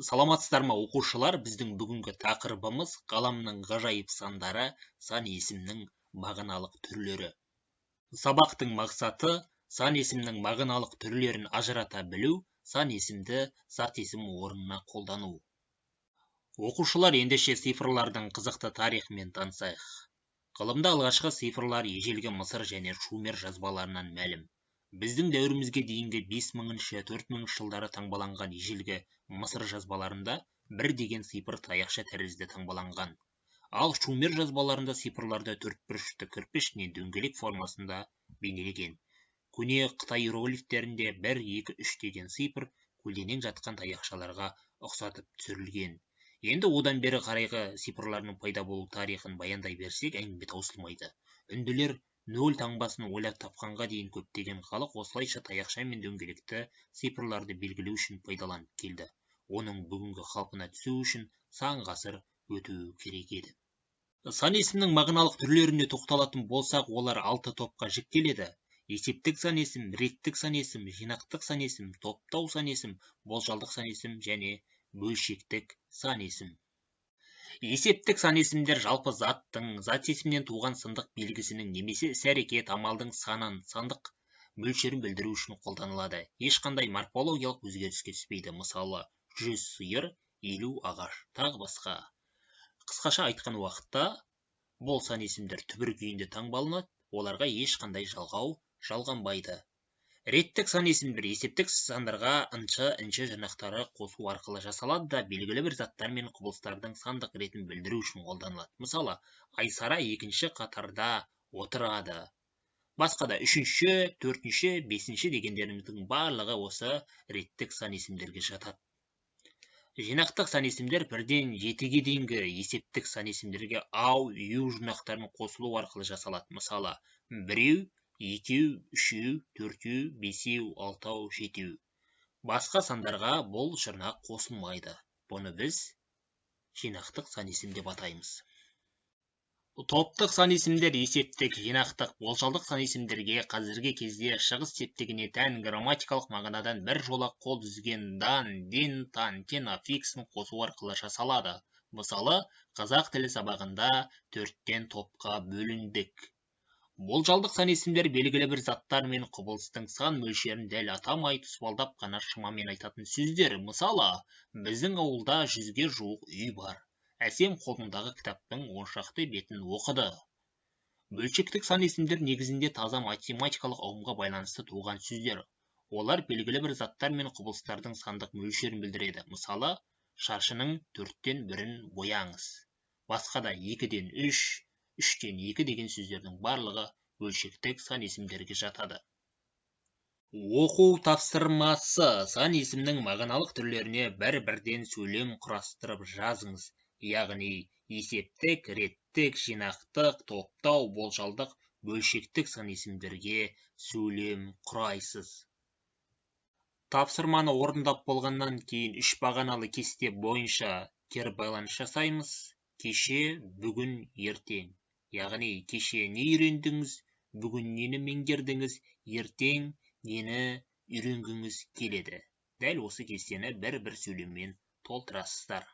Саламатсыздар ма оқушылар, біздің бүгінгі тақырыбымыз ғаламның ғажайып сандары, сан есімнің мағыналық түрлері. Сабақтың мақсаты сан есімнің мағыналық түрлерін ажырата білу, сан есімді зат есім орнына қолдану. Оқушылар, ендеше цифрлардың қызықты тарихымен танысайық. Ғылымда алғашқы цифрлар ежелгі Мысыр және Шумер жазбаларынан мәлім. Біздің дәуірімізге дейінгі 5000-4000 жылдары таңбаланған ежелгі Мысыр жазбаларында 1 деген цифр таяқша тәрізді таңбаланған. Ал Шумер жазбаларында цифрларды төртбұрышты кірпіш не дөңгелек формасында бейнелеген. Көне Қытай иероглифтерінде 1, 2, 3 деген цифр көлденең жатқан таяқшаларға ұқсатып түсірілген. Енді одан бері қарайғы цифрлардың пайда болу тарихын баяндай берсек, әңгіме таусылмайды. Үнділер 0 таңбасын ойлап тапқанға дейін көптеген халық осылайша таяқша мен дөңгелекті цифрларды белгілеу үшін пайдаланып келді. Оның бүгінгі қалпына түсу үшін сан ғасыр өтуі керек еді. Сан есімнің мағыналық түрлеріне тоқталатын болсақ, олар 6 топқа жіктеледі. Есептік сан есім, реттік сан есім, жинақтық сан есім, топтау сан есім, болжалдық сан есім және бөлшектік сан есім. Есептік сан есімдер жалпы заттың, зат есімнен туған сандық белгісінің немесе іс-әрекет амалдың санын, сандық мөлшерін білдіру үшін қолданылады. Ешқандай морфологиялық өзгеріске түспейді. Мысалы, 100 сиыр, 50 ағаш, тағы басқа. Қысқаша айтқан уақытта, бұл сан есімдер түбір күйінде таңбаланады, оларға ешқандай жалғанбайды. Реттік сан есімдер есептік сандарға ыншы жинақтары қосу арқылы жасалады да, белгілі бір заттар мен құбылыстардың сандық ретін білдіру үшін қолданылады. Мысалы, Айсара 2-ші қатарда отырады. Басқа да 3-ші, 4-ші, 5-ші дегендеріміздің барлығы осы реттік сан есімдерге жатады. Жинақтық сан есімдер 1-ден 7-ге дейінгі есептік сан есімдерге ау, ю жинақтарын қосылу арқылы жасалады. Мысалы, 1, 2, 3, 4, 5, 6, 7. Басқа сандарға бұл жұрнақ қосылмайды. Бұны біз жинақтық сан есім деп атаймыз. Топтық сан есімдер есептік, жинақтық, болжалдық сан есімдерге қазіргі кезде шығыс септігіне тән грамматикалық мағынадан бір жола қол үзген дан, ден, тан, тен аффиксін қосу арқылы жасалады. Мысалы, қазақ тілі сабағында 4-тен топқа бөліндік. Болжалдық сан есімдер белгілі бір заттар мен құбылыстың сан мөлшерін дәл атамай тұспалдап қана шамамен айтатын сөздер. Мысалы, біздің ауылда 100-ге жуық үй бар. Әсем қолындағы кітаптың 10 шақты бетін оқыды. Бөлшектік сан есімдер негізінде таза математикалық ұғымға байланысты туған сөздер. Олар белгілі бір заттар мен құбылыстардың сандық мөлшерін білдіреді. Мысалы, шаршының 4-тен 1-ін бояңыз. Басқа да 2-ден 3, 3-тен 2 деген сөздердің барлығы бөлшектік сан есімдерге жатады. Оқу тапсырмасы сан есімнің мағыналық түрлеріне бір-бірден сөйлем құрастырып жазыңыз. Яғни, есептік, реттік, жинақтық, топтау, болжалдық, бөлшектік сан есімдерге сөйлем құрайсыз. Тапсырманы орындап болғаннан кейін 3 бағаналы кесте бойынша кері байланыс жасаймыз. Кеше, бүгін, ертең. Яғни, кеше не үйрендіңіз, бүгін нені меңгердіңіз, ертең нені үйренгіңіз келеді. Дәл осы кестені бір сөйлеммен толтырасыздар.